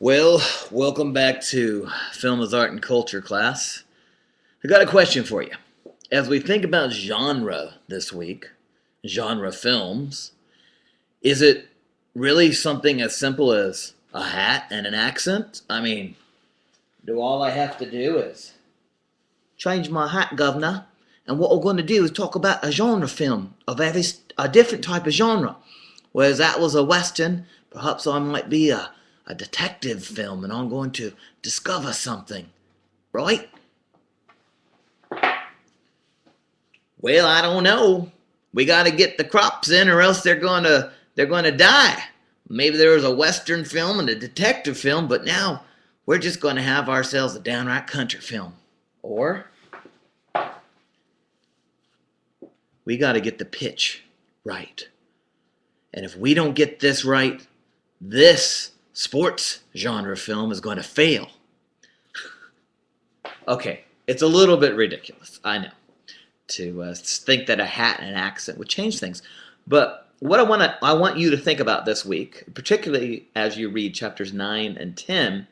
Well, welcome back to Film is Art and Culture class. I got a question for you. As we think about genre this week, genre films, is it really something as simple as a hat and an accent? I mean, do all I have to do is change my hat, governor, and what we're going to do is talk about a genre film, a different type of genre. Whereas that was a western, perhaps I might be a detective film and I'm going to discover something, right? Well, I don't know. We got to get the crops in, or else they're gonna die. Maybe there was a western film and a detective film, but now we're just going to have ourselves a downright country film. Or we got to get the pitch right. And if we don't get this right, this sports genre film is going to fail. Okay, it's a little bit ridiculous, I know, to think that a hat and an accent would change things. But what I want you to think about this week, particularly as you read chapters 9 and 10,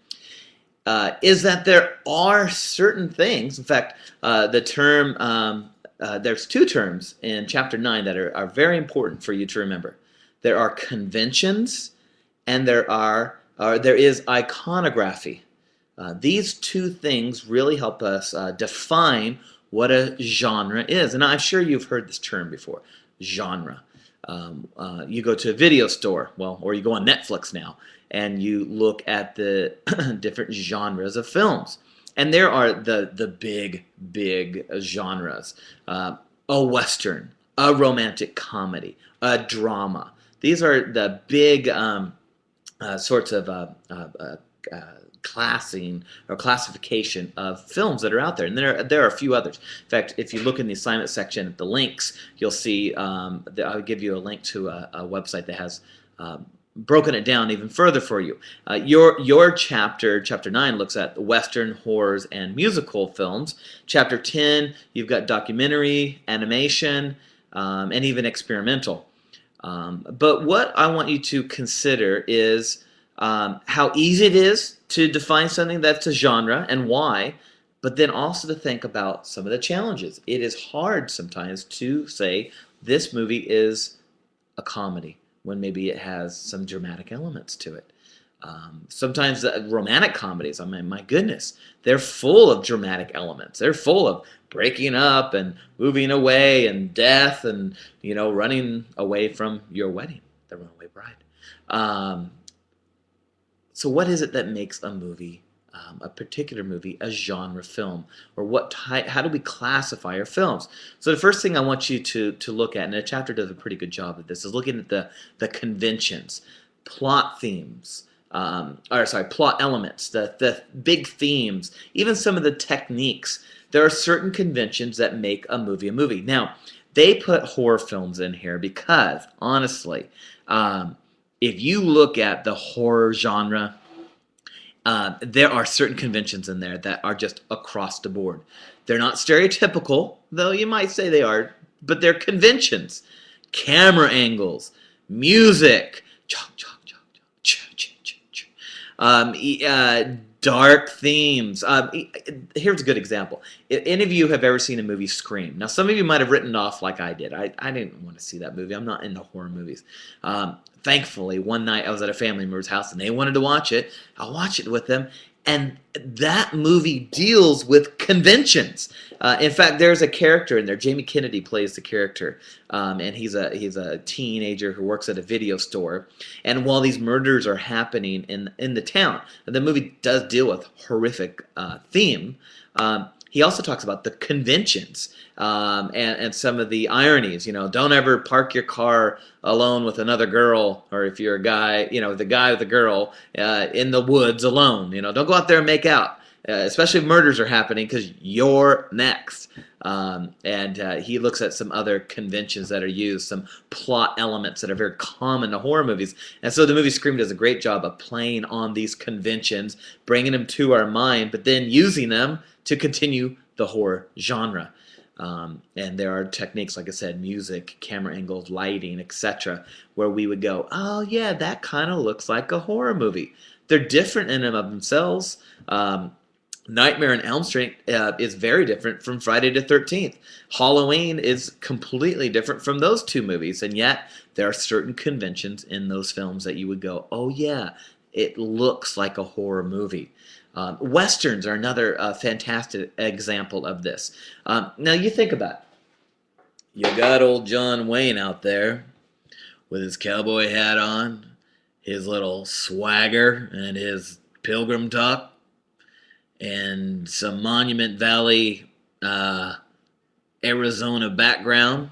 is that there are certain things. In fact, there's two terms in chapter 9 that are very important for you to remember. There are conventions, and there is iconography. These two things really help us define what a genre is. And I'm sure you've heard this term before, genre. You go to a video store, or you go on Netflix now, and you look at the different genres of films. And there are the big genres. A Western, a romantic comedy, a drama. These are the big sorts of classing or classification of films that are out there, and there are a few others. In fact, if you look in the assignment section at the links, you'll see I'll give you a link to a website that has broken it down even further for you. Your chapter 9, looks at Western, horrors, and musical films. Chapter 10, you've got documentary, animation, and even experimental. But what I want you to consider is how easy it is to define something that's a genre and why, but then also to think about some of the challenges. It is hard sometimes to say this movie is a comedy when maybe it has some dramatic elements to it. Sometimes romantic comedies, I mean, my goodness, they're full of dramatic elements. They're full of breaking up and moving away and death and, running away from your wedding, the runaway bride. So what is it that makes a movie, a particular movie, a genre film? Or how do we classify our films? So the first thing I want you to look at, and the chapter does a pretty good job of this, is looking at the conventions, plot themes, plot elements, the big themes, even some of the techniques. There are certain conventions that make a movie a movie. Now, they put horror films in here because, honestly, if you look at the horror genre, there are certain conventions in there that are just across the board. They're not stereotypical, though you might say they are, but they're conventions. Camera angles, music, dark themes. Here's a good example. If any of you have ever seen the movie Scream, now some of you might have written off like I did. I didn't want to see that movie. I'm not into horror movies. Thankfully, one night I was at a family member's house and they wanted to watch it. I watched it with them, and that movie deals with conventions. In fact, there's a character in there. Jamie Kennedy plays the character, and he's a teenager who works at a video store. And while these murders are happening in the town, the movie does deal with horrific theme. He also talks about the conventions and some of the ironies. Don't ever park your car alone with another girl, or if you're a guy, the guy with the girl in the woods alone. Don't go out there and make out, especially if murders are happening, because you're next. And he looks at some other conventions that are used, some plot elements that are very common to horror movies. And so the movie Scream does a great job of playing on these conventions, bringing them to our mind, but then using them to continue the horror genre. And there are techniques, like I said, music, camera angles, lighting, etc., where we would go, oh yeah, that kind of looks like a horror movie. They're different in and of themselves. Nightmare on Elm Street is very different from Friday the 13th. Halloween is completely different from those two movies, and yet there are certain conventions in those films that you would go, oh yeah, it looks like a horror movie. Westerns are another fantastic example of this. Now you think about it. You got old John Wayne out there with his cowboy hat on, his little swagger, and his pilgrim talk, and some Monument Valley, Arizona background,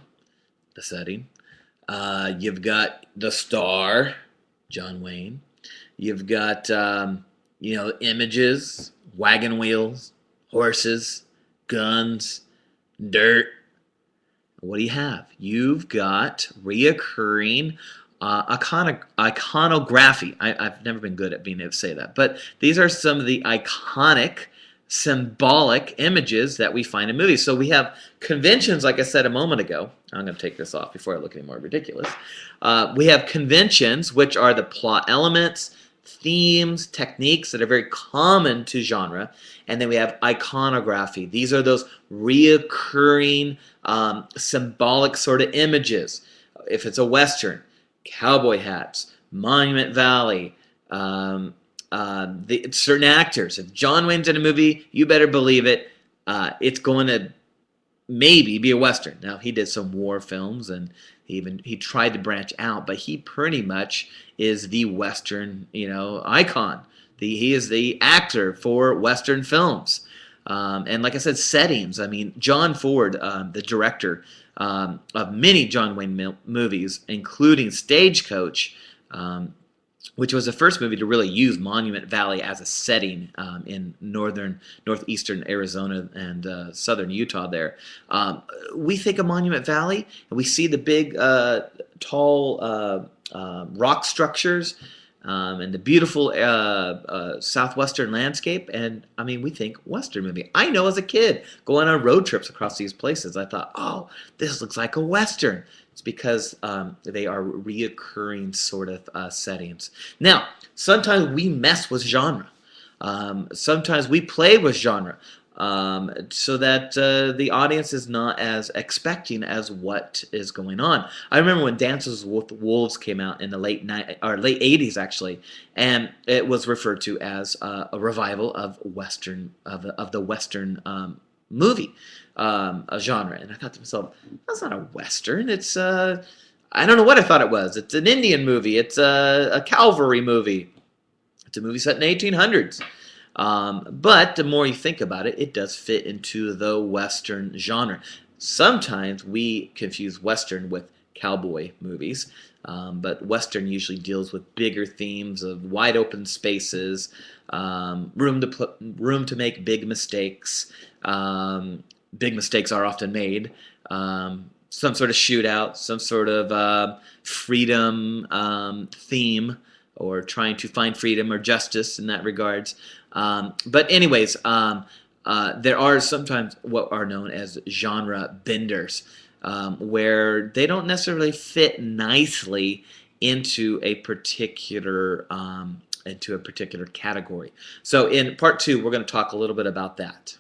the setting. You've got the star, John Wayne. You've got, images, wagon wheels, horses, guns, dirt. What do you have? You've got reoccurring iconography. I've never been good at being able to say that, but these are some of the iconic, symbolic images that we find in movies. So we have conventions, like I said a moment ago. I'm going to take this off before I look any more ridiculous. We have conventions, which are the plot elements, themes, techniques that are very common to genre. And then we have iconography. These are those reoccurring, symbolic sort of images. If it's a Western, cowboy hats, Monument Valley, certain actors. If John Wayne's in a movie, you better believe it. It's going to maybe be a Western. Now, he did some war films, and he tried to branch out, but he pretty much is the Western, icon. He is the actor for Western films. And like I said, settings. I mean, John Ford, the director of many John Wayne movies, including Stagecoach, which was the first movie to really use Monument Valley as a setting in northeastern Arizona and southern Utah there. We think of Monument Valley, and we see the big, tall rock structures and the beautiful southwestern landscape, and I mean, we think Western movie. I know as a kid, going on road trips across these places, I thought, oh, this looks like a Western. It's because they are reoccurring sort of settings. Now, sometimes we mess with genre. Sometimes we play with genre so that the audience is not as expecting as what is going on. I remember when Dances with Wolves came out in the late 80s actually, and it was referred to as a revival of Western of the Western movie a genre, and I thought to myself, that's not a Western. It's I don't know what I thought it was. It's an Indian movie. It's a cavalry movie. It's a movie set in the 1800s. But the more you think about it, it does fit into the Western genre. Sometimes we confuse Western with cowboy movies, but Western usually deals with bigger themes of wide open spaces, room to make big mistakes. Big mistakes are often made. Some sort of shootout, some sort of freedom theme, or trying to find freedom or justice in that regards. But anyways, there are sometimes what are known as genre benders, where they don't necessarily fit nicely into a particular category. So in part 2, we're going to talk a little bit about that.